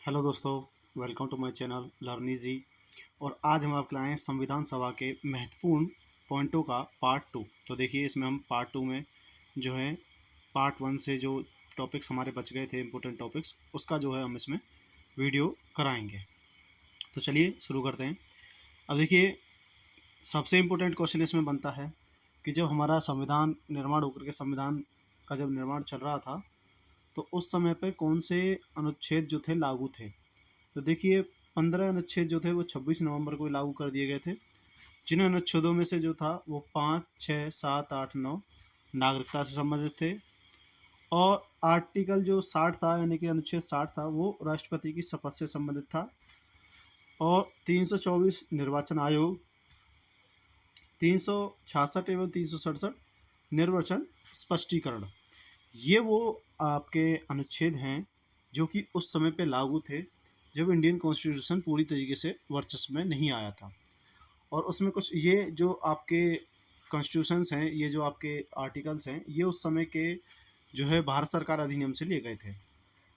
Hello दोस्तों, welcome to my channel learn easy. और आज हम आपके लाए हैं संविधान सभा के महत्वपूर्ण पॉइंटों का पार्ट 2। तो देखिए, इसमें हम पार्ट 2 में जो है पार्ट 1 से जो टॉपिक्स हमारे बच गए थे, इंपॉर्टेंट टॉपिक्स, उसका जो है हम इसमें वीडियो कराएंगे। तो चलिए शुरू करते हैं। अब देखिए, सबसे इम्पोर्टेंट क्वेश्चन इसमें बनता है कि जब हमारा संविधान निर्माण होकर के संविधान का जब निर्माण चल रहा था, तो उस समय पर कौन से अनुच्छेद जो थे लागू थे। तो देखिए, 15 अनुच्छेद जो थे वो 26 नवंबर को लागू कर दिए गए थे। जिन अनुच्छेदों में से जो था वो 5, 6, 7, 8, 9 नागरिकता से संबंधित थे, और आर्टिकल जो 60 था, यानी कि अनुच्छेद 60 था, वो राष्ट्रपति की शपथ से संबंधित था। और 324 निर्वाचन आयोग, 366 एवं 367 निर्वाचन स्पष्टीकरण, ये वो आपके अनुच्छेद हैं जो कि उस समय पे लागू थे जब इंडियन कॉन्स्टिट्यूशन पूरी तरीके से वर्चस्व में नहीं आया था। और उसमें कुछ ये जो आपके कॉन्स्टिट्यूशंस हैं, ये जो आपके आर्टिकल्स हैं, ये उस समय के जो है भारत सरकार अधिनियम से लिए गए थे।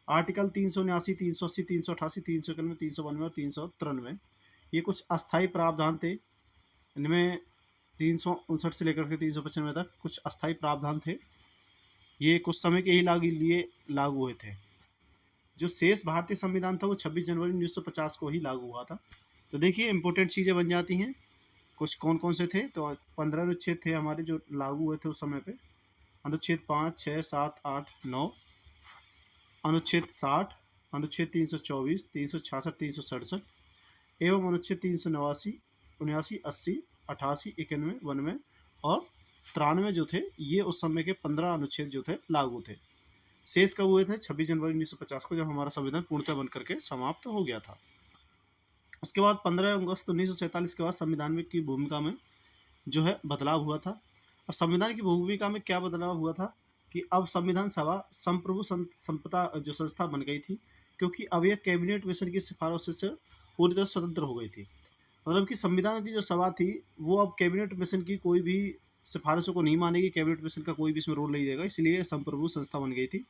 आर्टिकल 379, 380, 388, 391, 392 और 393, ये कुछ अस्थायी प्रावधान थे। इनमें 359 से लेकर के 395 तक कुछ अस्थायी प्रावधान थे। ये कुछ समय के ही लागू हुए थे। जो शेष भारतीय संविधान था वो 26 जनवरी 1950 को ही लागू हुआ था। तो देखिए, इंपॉर्टेंट चीज़ें बन जाती हैं। कुछ कौन कौन से थे, तो 15 अनुच्छेद थे हमारे जो लागू हुए थे उस समय पे। अनुच्छेद 5, 6, 7, 8, 9, अनुच्छेद 60, अनुच्छेद 324, 366, 367 एवं अनुच्छेद 389, 79, 80, 88, 91, 92 और 93 जो थे, ये उस समय के 15 अनुच्छेद जो थे लागू थे। शेष कब हुए थे? 26 जनवरी 1950 को, जब हमारा संविधान पूर्णतः बन करके समाप्त हो गया था। उसके बाद 15 अगस्त 1947 के बाद संविधान में की भूमिका में जो है बदलाव हुआ था। और संविधान की भूमिका में क्या बदलाव हुआ था कि अब संविधान सभा संप्रभु संपदा जो संस्था बन गई थी, क्योंकि अब यह कैबिनेट मिशन की सिफारिशों से पूरी तरह स्वतंत्र हो गई थी। मतलब कि संविधान की जो सभा थी वो अब कैबिनेट मिशन की कोई भी सिफारिशों को नहीं मानेगी, कैबिनेट मिशन का कोई भी इसमें रोल नहीं देगा, इसलिए संप्रभु संस्था बन गई थी।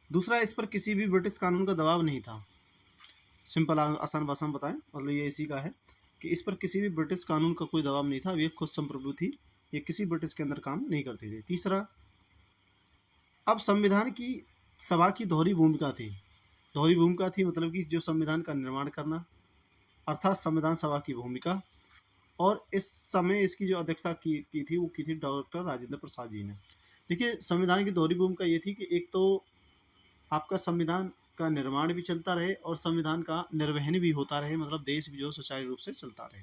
दूसरा, इस पर किसी भी ब्रिटिश कानून का दबाव नहीं था। सिंपल आसान भाषा में बताएं, मतलब ये इसी का है कि इस पर किसी भी ब्रिटिश कानून का कोई दबाव नहीं था। ये खुद संप्रभु थी, ये किसी ब्रिटिश के अंदर काम नहीं करती थी। तीसरा, अब संविधान की सभा की दोहरी भूमिका थी। दोहरी भूमिका थी मतलब कि जो संविधान का निर्माण करना, अर्थात संविधान सभा की भूमिका। और इस समय इसकी जो अध्यक्षता की थी वो की थी डॉक्टर राजेंद्र प्रसाद जी ने। देखिए, संविधान की दोहरी भूमिका ये थी कि एक तो आपका संविधान का निर्माण भी चलता रहे और संविधान का निर्वहन भी होता रहे, मतलब देश भी जो सुचारू रूप से चलता रहे।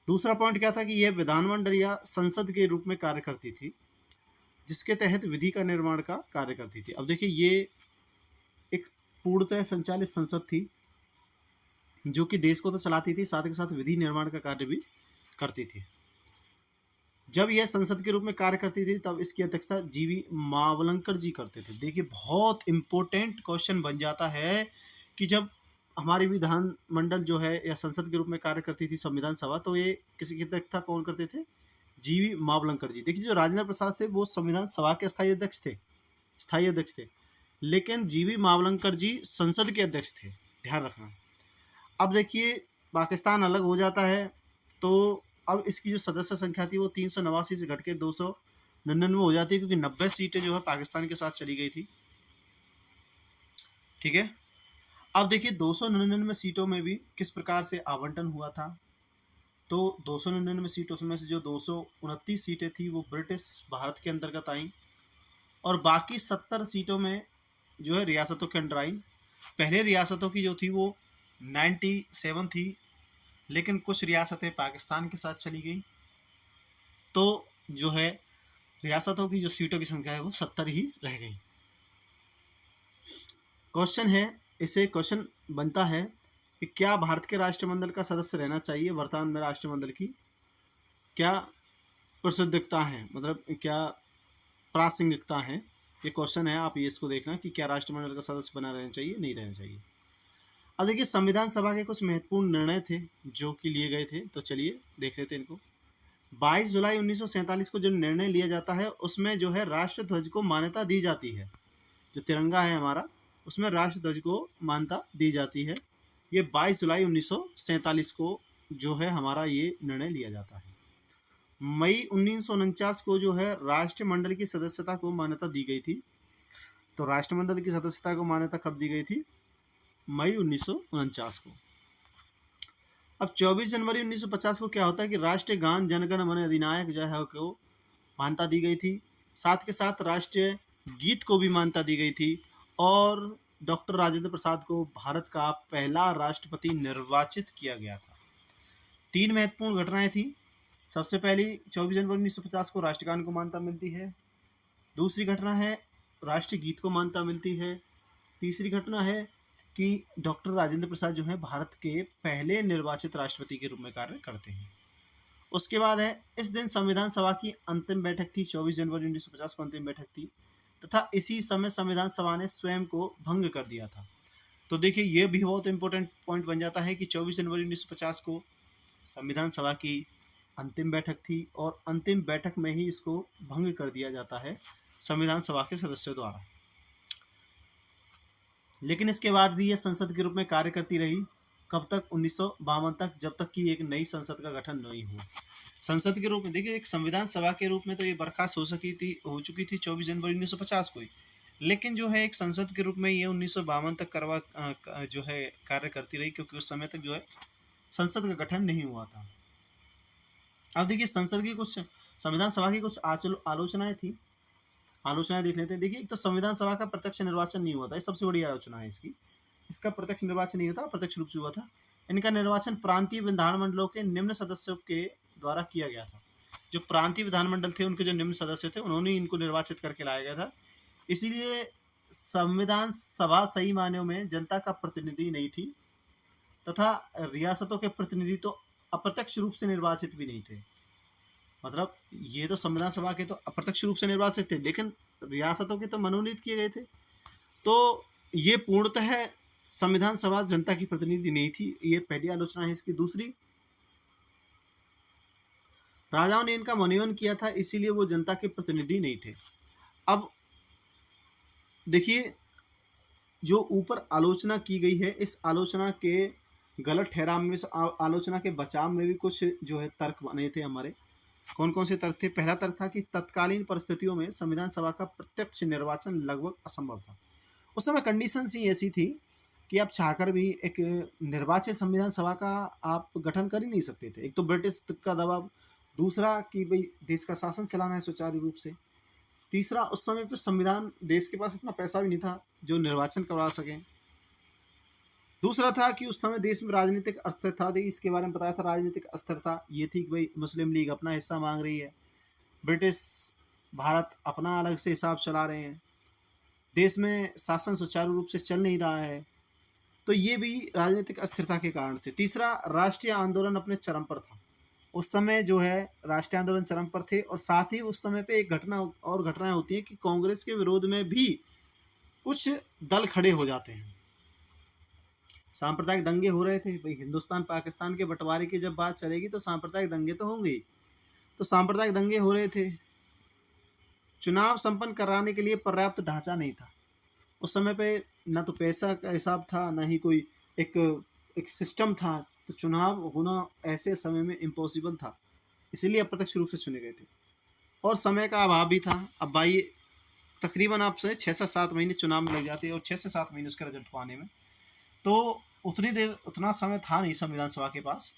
दूसरा पॉइंट क्या था कि यह विधानमंडल या संसद के रूप में कार्य करती थी, जिसके तहत विधि का निर्माण का कार्य करती थी। अब देखिए, ये एक पूर्णतः संचालित संसद थी जो कि देश को तो चलाती थी, साथ ही साथ विधि निर्माण का कार्य भी करती थी। जब यह संसद के रूप में कार्य करती थी तब इसकी अध्यक्षता जीवी मावलंकर जी करते थे। देखिए, बहुत इंपॉर्टेंट क्वेश्चन बन जाता है कि जब हमारी विधानमंडल जो है या संसद के रूप में कार्य करती थी संविधान सभा, तो ये किसी की अध्यक्षता कौन करते थे? जीवी मावलंकर जी। देखिए, जो राजेंद्र प्रसाद थे वो संविधान सभा के स्थायी अध्यक्ष थे, लेकिन जीवी मावलंकर जी संसद के अध्यक्ष थे, ध्यान रखना। अब देखिए, पाकिस्तान अलग हो जाता है तो अब इसकी जो सदस्य संख्या थी वो 389 से घट के 299 हो जाती है, क्योंकि 90 सीटें जो है पाकिस्तान के साथ चली गई थी। ठीक है, अब देखिए 299 सीटों में भी किस प्रकार से आवंटन हुआ था। तो 299 सीटों में से जो 229 सीटें थी वो ब्रिटिश भारत के अंतर्गत आई, और बाकी 70 सीटों में जो है रियासतों के अंडर आई। पहले रियासतों की जो थी वो 97 थी, लेकिन कुछ रियासतें पाकिस्तान के साथ चली गई, तो जो है रियासतों की जो सीटों की संख्या है वो 70 ही रह गई। क्वेश्चन है, इसे क्वेश्चन बनता है कि क्या भारत के राष्ट्रमंडल का सदस्य रहना चाहिए? वर्तमान में राष्ट्रमंडल की क्या प्रसिद्धता है, मतलब क्या प्रासंगिकता है? ये क्वेश्चन है, आप ये इसको देखना कि क्या राष्ट्रमंडल का सदस्य बना रहना चाहिए, नहीं रहना चाहिए। अब देखिए, संविधान सभा के कुछ महत्वपूर्ण निर्णय थे जो कि लिए गए थे, तो चलिए देख लेते हैं इनको। 22 जुलाई 1947 को जो निर्णय लिया जाता है उसमें जो है राष्ट्र ध्वज को मान्यता दी जाती है। जो तिरंगा है हमारा, उसमें राष्ट्र ध्वज को मान्यता दी जाती है। ये 22 जुलाई 1947 को जो है हमारा ये निर्णय लिया जाता है। मई 1949 को जो है राष्ट्रमंडल की सदस्यता को मान्यता दी गई थी। तो राष्ट्रमंडल की सदस्यता को मान्यता कब दी गई थी? मई 1949 को। अब 24 जनवरी 1950 को क्या होता है कि राष्ट्रीय गान जनगण मन अधिनायक जो है को मान्यता दी गई थी। साथ के साथ राष्ट्रीय गीत को भी मान्यता दी गई थी और डॉक्टर राजेंद्र प्रसाद को भारत का पहला राष्ट्रपति निर्वाचित किया गया था। 3 महत्वपूर्ण घटनाएं थी। सबसे पहली 24 जनवरी 1950 को राष्ट्रगान को मान्यता मिलती है। दूसरी घटना है राष्ट्रीय गीत को मान्यता मिलती है। तीसरी घटना है कि डॉक्टर राजेंद्र प्रसाद जो है भारत के पहले निर्वाचित राष्ट्रपति के रूप में कार्य करते हैं। उसके बाद है इस दिन संविधान सभा की अंतिम बैठक थी। 24 जनवरी 1950 को अंतिम बैठक थी तथा इसी समय संविधान सभा ने स्वयं को भंग कर दिया था। तो देखिए ये भी बहुत इंपॉर्टेंट पॉइंट बन जाता है कि 24 जनवरी 1950 को संविधान सभा की अंतिम बैठक थी और अंतिम बैठक में ही इसको भंग कर दिया जाता है संविधान सभा के सदस्यों द्वारा। लेकिन इसके बाद भी यह संसद के रूप में कार्य करती रही। कब तक? 1952 तक, जब तक कि एक नई संसद का गठन नहीं हुआ। संसद के रूप में देखिए एक संविधान सभा के रूप में तो ये बर्खास्त हो चुकी थी 24 जनवरी 1950 को ही, लेकिन जो है एक संसद के रूप में ये 1952 तक जो है कार्य करती रही, क्योंकि उस समय तक जो है संसद का गठन नहीं हुआ था। अब देखिए संसद की कुछ संविधान सभा की कुछ आलोचनाएं थी। आलोचनाएं देख लेते हैं। देखिए एक तो संविधान सभा का प्रत्यक्ष निर्वाचन नहीं हुआ था, ये सबसे बड़ी आलोचना है इसकी। इसका प्रत्यक्ष निर्वाचन नहीं होता, प्रत्यक्ष रूप से हुआ था। इनका निर्वाचन प्रांतीय विधानमंडलों के निम्न सदस्यों के द्वारा किया गया था। जो प्रांतीय विधानमंडल थे उनके जो निम्न सदस्य थे उन्होंने इनको निर्वाचित करके लाया गया था। इसीलिए संविधान सभा सही मायनों में जनता का प्रतिनिधि नहीं थी तथा रियासतों के प्रतिनिधि तो अप्रत्यक्ष रूप से निर्वाचित भी नहीं थे। मतलब ये तो संविधान सभा के तो अप्रत्यक्ष रूप से निर्वाचित थे, लेकिन रियासतों के तो मनोनीत किए गए थे। तो ये पूर्णतः संविधान सभा जनता की प्रतिनिधि नहीं थी। ये पहली आलोचना है इसकी। दूसरी, राजाओं ने इनका मनोनयन किया था, इसीलिए वो जनता के प्रतिनिधि नहीं थे। अब देखिए जो ऊपर आलोचना की गई है, इस आलोचना के गलत ठहराव में, आलोचना के बचाव में भी कुछ जो है तर्क बने थे हमारे। कौन कौन से तर्क थे? पहला तर्क था कि तत्कालीन परिस्थितियों में संविधान सभा का प्रत्यक्ष निर्वाचन लगभग असंभव था। उस समय कंडीशंस ही ऐसी थी कि आप चाहकर भी एक निर्वाचित संविधान सभा का आप गठन कर ही नहीं सकते थे। एक तो ब्रिटिश का दबाव, दूसरा कि भाई देश का शासन चलाना है सुचारू रूप से, तीसरा उस समय पर संविधान, देश के पास इतना पैसा भी नहीं था जो निर्वाचन करवा सकें। दूसरा था कि उस समय देश में राजनीतिक अस्थिरता थी। इसके बारे में बताया था राजनीतिक अस्थिरता ये थी कि भाई मुस्लिम लीग अपना हिस्सा मांग रही है, ब्रिटिश भारत अपना अलग से हिसाब चला रहे हैं, देश में शासन सुचारू रूप से चल नहीं रहा है। तो ये भी राजनीतिक अस्थिरता के कारण थे। तीसरा, राष्ट्रीय आंदोलन अपने चरम पर था। उस समय जो है राष्ट्रीय आंदोलन चरम पर थे और साथ ही उस समय पे एक घटनाएं होती हैं कि कांग्रेस के विरोध में भी कुछ दल खड़े हो जाते हैं। सांप्रदायिक दंगे हो रहे थे। भाई हिंदुस्तान पाकिस्तान के बंटवारे की जब बात चलेगी तो सांप्रदायिक दंगे तो होंगे। तो सांप्रदायिक दंगे हो रहे थे। चुनाव संपन्न कराने के लिए पर्याप्त ढांचा नहीं था। उस समय पे ना तो पैसा का हिसाब था, ना ही कोई एक सिस्टम था। तो चुनाव होना ऐसे समय में इम्पॉसिबल था, इसीलिए अप्रत्यक्ष रूप से चुने गए थे और समय का अभाव भी था। अब भाई तकरीबन आपसे 6 से 7 महीने चुनाव में लग जाते हैं और 6 से 7 महीने उसका रिजल्ट पाने में, तो उतना समय था नहीं संविधान सभा के पास।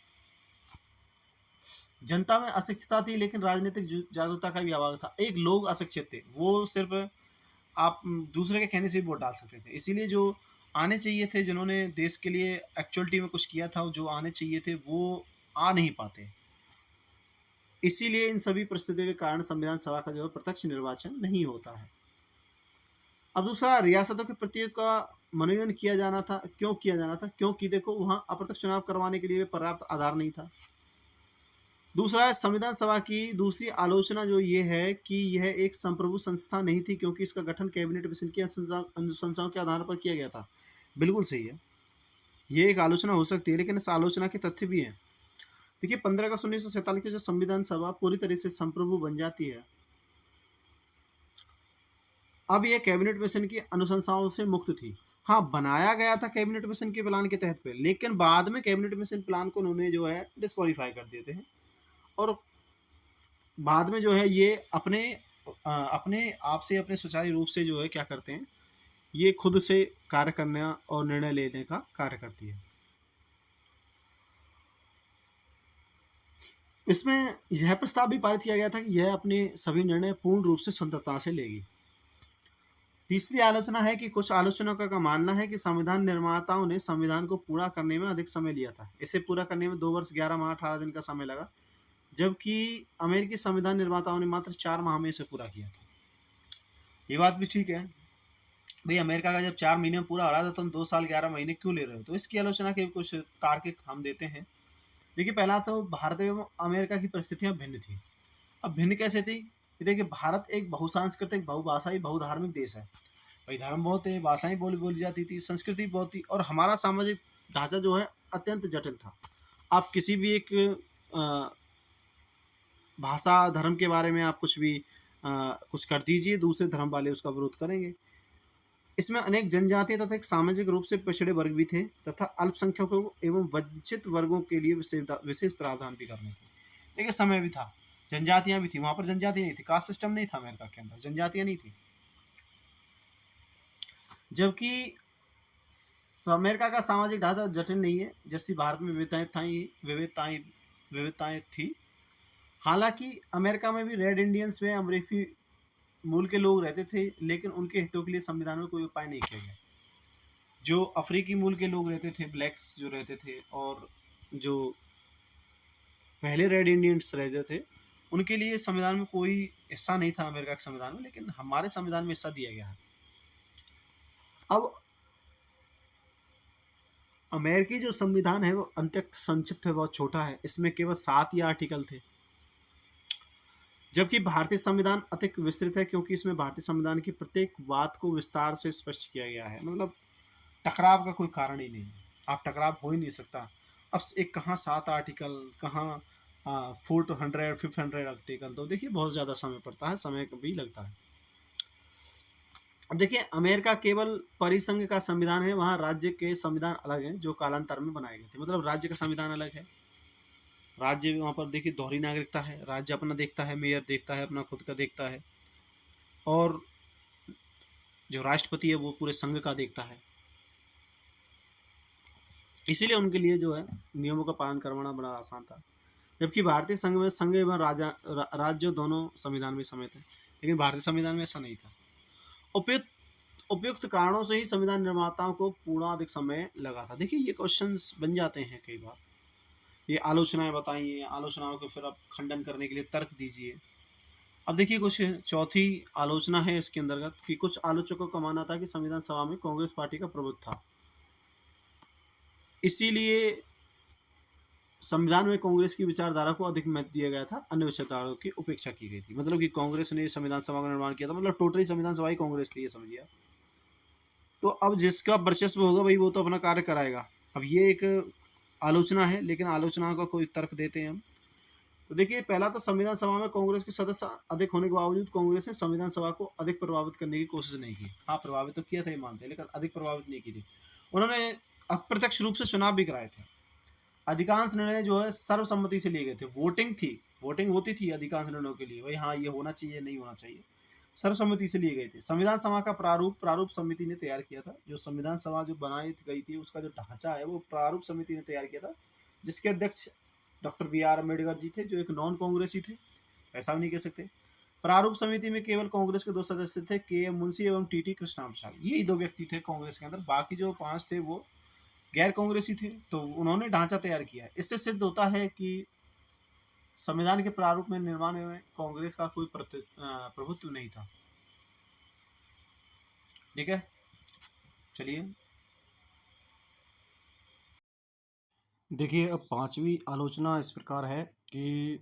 जनता में अशिक्षितता थी, लेकिन राजनीतिक जागरूकता का भी अभाव था। एक लोग अशिक्षित थे, वो सिर्फ आप दूसरे के कहने से भी वोट डाल सकते थे। इसीलिए जो आने चाहिए थे, जिन्होंने देश के लिए एक्चुअलिटी में कुछ किया था, जो आने चाहिए थे वो आ नहीं पाते। इसीलिए इन सभी परिस्थितियों के कारण संविधान सभा का जो है प्रत्यक्ष निर्वाचन नहीं होता है। अब दूसरा, रियासतों के प्रत्येक का मनोनयन किया जाना था। क्यों किया जाना था? क्योंकि देखो वहाँ अप्रत्यक्ष चुनाव करवाने के लिए पर्याप्त आधार नहीं था। दूसरा है संविधान सभा की दूसरी आलोचना जो ये है कि यह एक संप्रभु संस्था नहीं थी, क्योंकि इसका गठन कैबिनेट मिशन की अनुशंसाओं के आधार पर किया गया था। बिल्कुल सही है, ये एक आलोचना हो सकती है, लेकिन इस आलोचना के तथ्य भी हैं। देखिए 15 अगस्त 1947 की जो संविधान सभा पूरी तरह से संप्रभु बन जाती है, अब यह कैबिनेट मिशन की अनुशंसाओं से मुक्त थी। हाँ, बनाया गया था कैबिनेट मिशन के प्लान के तहत पे, लेकिन बाद में कैबिनेट मिशन प्लान को उन्होंने जो है डिस्क्वालीफाई कर देते हैं और बाद में जो है ये अपने आप से अपने सुचारू रूप से जो है क्या करते हैं, ये खुद से कार्य करना और निर्णय लेने का कार्य करती है। इसमें यह प्रस्ताव भी पारित किया गया था कि यह अपने सभी निर्णय पूर्ण रूप से स्वतंत्रता से लेगी। तीसरी आलोचना है कि कुछ आलोचकों का मानना है कि संविधान निर्माताओं ने संविधान को पूरा करने में अधिक समय लिया था। इसे पूरा करने में 2 वर्ष 11 माह 18 दिन का समय लगा, जबकि अमेरिकी संविधान निर्माताओं ने मात्र 4 माह में इसे पूरा किया था। ये बात भी ठीक है, भाई अमेरिका का जब 4 महीने में पूरा हो रहा था, तुम 2 साल 11 महीने क्यों ले रहे हो? तो इसकी आलोचना के कुछ तार्किक हम देते हैं। देखिए, पहला तो भारत एवं अमेरिका की परिस्थितियां भिन्न थी। अब भिन्न कैसे थी? कि देखिए, भारत एक बहुसांस्कृतिक, बहुभाषाई, बहुधार्मिक देश है। भाई धर्म बहुत है, भाषाएं बोली जाती थी, संस्कृति बहुत थी, और हमारा सामाजिक ढांचा जो है अत्यंत जटिल था। आप किसी भी एक भाषा धर्म के बारे में आप कुछ कर दीजिए, दूसरे धर्म वाले उसका विरोध करेंगे। इसमें अनेक जनजातीय तथा एक सामाजिक रूप से पिछड़े वर्ग भी थे तथा अल्पसंख्यकों एवं वंचित वर्गों के लिए विशेष प्रावधान भी करने थे। देखिए, समय भी था, जनजातियां भी थी, वहां पर जनजाति नहीं थी, कास्ट सिस्टम नहीं था अमेरिका के अंदर, जनजातियां नहीं थी। जबकि अमेरिका का सामाजिक ढांचा जटिल नहीं है, जैसी भारत में विविधताएं थी। हालांकि अमेरिका में भी रेड इंडियंस में अमेरिकी मूल के लोग रहते थे, लेकिन उनके हितों के लिए संविधान में कोई उपाय नहीं किया गया। जो अफ्रीकी मूल के लोग रहते थे, ब्लैक्स जो रहते थे, और जो पहले रेड इंडियंस रहते थे, उनके लिए संविधान में कोई हिस्सा नहीं था अमेरिका के संविधान में, लेकिन हमारे संविधान में हिस्सा दिया गया है। अब अमेरिकी जो संविधान है वो अत्यंत संक्षिप्त है, बहुत छोटा है, इसमें केवल 7 ही आर्टिकल थे। जबकि भारतीय संविधान अधिक विस्तृत है, क्योंकि इसमें भारतीय संविधान की प्रत्येक बात को विस्तार से स्पष्ट किया गया है। मतलब टकराव का कोई कारण ही नहीं है, आप टकराव हो ही नहीं सकता। अब एक कहाँ 7 आर्टिकल, कहाँ 400 500 आर्टिकल, तो देखिए बहुत ज़्यादा समय पड़ता है, समय भी लगता है। अब देखिए, अमेरिका केवल परिसंघ का संविधान है, वहाँ राज्य के संविधान अलग हैं जो कालांतर में बनाए गए थे। मतलब राज्य का संविधान अलग है, राज्य वहाँ पर देखिए दोहरी नागरिकता है, राज्य अपना देखता है, मेयर देखता है, अपना खुद का देखता है, और जो राष्ट्रपति है वो पूरे संघ का देखता है। इसीलिए उनके लिए जो है नियमों का पालन करवाना बड़ा आसान था। जबकि भारतीय संघ में संघ एवं राज्य दोनों संविधान में समेत है, लेकिन भारतीय संविधान में ऐसा नहीं था। उपयुक्त कारणों से ही संविधान निर्माताओं को पूर्णाधिक समय लगा था। देखिए, ये क्वेश्चंस बन जाते हैं कई बार, ये आलोचनाएं बताइए, आलोचनाओं के फिर आप खंडन करने के लिए तर्क दीजिए। अब देखिए, कुछ चौथी आलोचना है इसके अंतर्गत कि कुछ आलोचकों का मानना था कि संविधान सभा में कांग्रेस पार्टी का प्रभुत्व था, इसीलिए संविधान में कांग्रेस की विचारधारा को अधिक महत्व दिया गया था, अन्य विचारधाराओं की उपेक्षा की गई थी। मतलब कि कांग्रेस ने संविधान सभा का निर्माण किया था, मतलब टोटली संविधान सभा ही कांग्रेस थी, ये समझिए। तो अब जिसका वर्चस्व होगा भाई वो तो अपना कार्य कराएगा। अब ये एक आलोचना है, लेकिन आलोचना का कोई तर्क देते हैं हम। तो देखिए, पहला तो संविधान सभा में कांग्रेस के सदस्य अधिक होने के बावजूद कांग्रेस ने संविधान सभा को अधिक प्रभावित करने की कोशिश नहीं की। हाँ, प्रभावित तो किया था, ये मानते हैं, लेकिन अधिक प्रभावित नहीं की थी। उन्होंने अप्रत्यक्ष रूप से चुनाव भी कराए थे। अधिकांश निर्णय जो है सर्वसम्मति से लिए गए थे, वोटिंग थी, वोटिंग होती थी अधिकांश निर्णयों के लिए, भाई हाँ ये होना चाहिए, नहीं होना चाहिए, सर्वसम्मति से लिए गए थे। संविधान सभा का प्रारूप समिति ने तैयार किया था। जो संविधान सभा जो बनाई गई थी उसका जो ढांचा है वो प्रारूप समिति ने तैयार किया था, जिसके अध्यक्ष डॉक्टर BR अम्बेडकर जी थे, जो एक नॉन कांग्रेसी थे, ऐसा भी नहीं कह सकते। प्रारूप समिति में केवल कांग्रेस के 2 सदस्य थे, KM मुंशी एवं TT कृष्णाप्रसाद, यही 2 व्यक्ति थे कांग्रेस के अंदर, बाकी जो 5 थे वो गैर कांग्रेसी थे। तो उन्होंने ढांचा तैयार किया। इससे सिद्ध होता है कि संविधान के प्रारूप में निर्माण में कांग्रेस का कोई प्रभुत्व नहीं था। ठीक है, चलिए देखिए, अब 5वीं आलोचना इस प्रकार है कि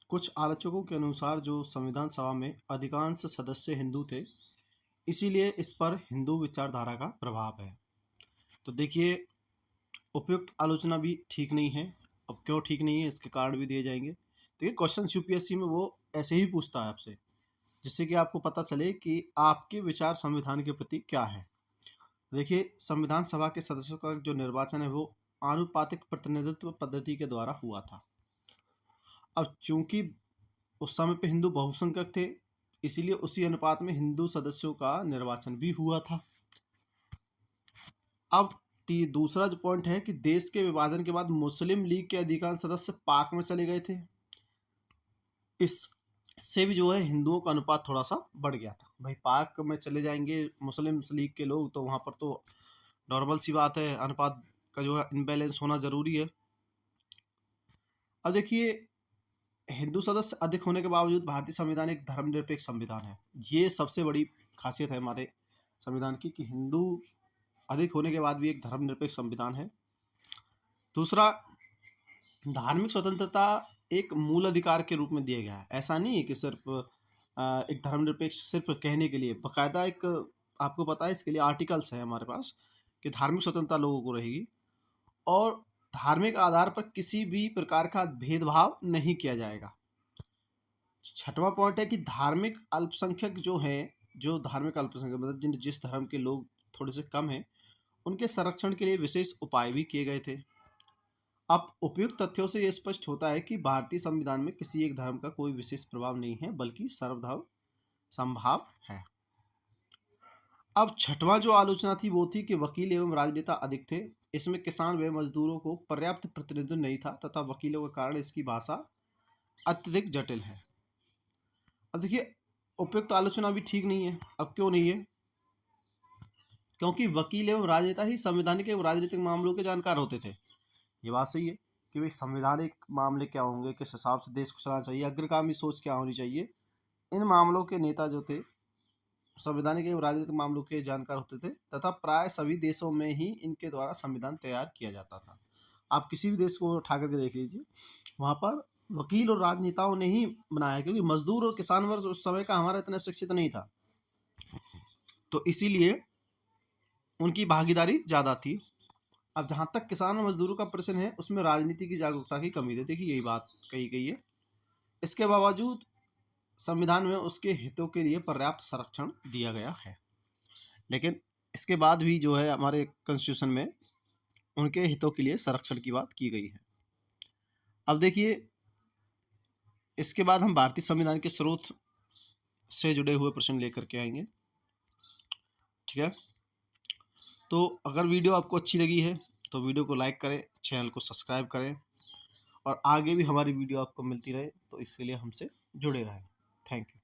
कुछ आलोचकों के अनुसार जो संविधान सभा में अधिकांश सदस्य हिंदू थे, इसीलिए इस पर हिंदू विचारधारा का प्रभाव है। तो देखिए, उपयुक्त आलोचना भी ठीक नहीं है। अब क्यों ठीक नहीं है, इसके कारण भी दिए जाएंगे। देखिए, क्वेश्चन UPSC में वो ऐसे ही पूछता है आपसे, जिससे कि आपको पता चले कि आपके विचार संविधान के प्रति क्या है। देखिए, संविधान सभा के सदस्यों का जो निर्वाचन है वो आनुपातिक प्रतिनिधित्व पद्धति के द्वारा हुआ था। अब चूंकि उस समय पे हिंदू बहुसंख्यक थे, इसीलिए उसी अनुपात में हिंदू सदस्यों का निर्वाचन भी हुआ था। अब दूसरा जो पॉइंट है कि देश के विभाजन के बाद मुस्लिम लीग के अधिकांश सदस्य पाक में चले गए थे। इससे भी जो है हिंदुओं का अनुपात थोड़ा सा बढ़ गया था। भाई पाक में चले जाएंगे मुस्लिम लीग के लोग तो वहाँ पर तो नॉर्मल सी बात है, अनुपात का जो है इनबैलेंस होना जरूरी है। अब देखिए, हिंदू सदस्य अधिक होने के बावजूद भारतीय संविधान एक धर्मनिरपेक्ष संविधान है। ये सबसे बड़ी खासियत है हमारे संविधान की कि हिंदू अधिक होने के बाद भी एक धर्मनिरपेक्ष संविधान है। दूसरा, धार्मिक स्वतंत्रता एक मूल अधिकार के रूप में दिया गया है। ऐसा नहीं है कि सिर्फ एक धर्मनिरपेक्ष सिर्फ कहने के लिए, बाकायदा एक आपको पता है इसके लिए आर्टिकल्स है हमारे पास कि धार्मिक स्वतंत्रता लोगों को रहेगी और धार्मिक आधार पर किसी भी प्रकार का भेदभाव नहीं किया जाएगा। छठवां पॉइंट है कि धार्मिक अल्पसंख्यक जो हैं, जो धार्मिक अल्पसंख्यक मतलब जिस धर्म के लोग थोड़े से कम हैं, उनके संरक्षण के लिए विशेष उपाय भी किए गए थे। अब उपयुक्त तथ्यों से यह स्पष्ट होता है कि भारतीय संविधान में किसी एक धर्म का कोई विशेष प्रभाव नहीं है, बल्कि सर्वधर्म समभाव है। अब छठवां जो आलोचना थी वो थी कि वकील एवं राजनेता अधिक थे। इसमें किसान व मजदूरों को पर्याप्त प्रतिनिधित्व नहीं था तथा वकीलों के कारण इसकी भाषा अत्यधिक जटिल है। अब देखिए, उपयुक्त आलोचना भी ठीक नहीं है। अब क्यों नहीं है? क्योंकि वकील एवं राजनेता ही संवैधानिक एवं राजनीतिक मामलों के जानकार होते थे। ये बात सही है कि भाई संवैधानिक मामले क्या होंगे, किस हिसाब से देश को चलाना चाहिए, अग्रगामी सोच क्या होनी चाहिए, इन मामलों के नेता जो थे संवैधानिक एवं राजनीतिक मामलों के जानकार होते थे तथा प्राय सभी देशों में ही इनके द्वारा संविधान तैयार किया जाता था। आप किसी भी देश को उठा करके देख लीजिए, वहाँ पर वकील और राजनेताओं ने ही बनाया, क्योंकि मजदूर और किसान वर्ग उस समय का हमारा इतना शिक्षित नहीं था, तो इसीलिए उनकी भागीदारी ज़्यादा थी। अब जहाँ तक किसान और मजदूरों का प्रश्न है, उसमें राजनीति की जागरूकता की कमी थी। देखिए, यही बात कही गई है। इसके बावजूद संविधान में उसके हितों के लिए पर्याप्त संरक्षण दिया गया है, लेकिन इसके बाद भी जो है हमारे कॉन्स्टिट्यूशन में उनके हितों के लिए संरक्षण की बात की गई है। अब देखिए, इसके बाद हम भारतीय संविधान के स्रोत से जुड़े हुए प्रश्न लेकर के आएंगे। ठीक है, तो अगर वीडियो आपको अच्छी लगी है तो वीडियो को लाइक करें, चैनल को सब्सक्राइब करें और आगे भी हमारी वीडियो आपको मिलती रहे, तो इसके लिए हमसे जुड़े रहें। Thank you.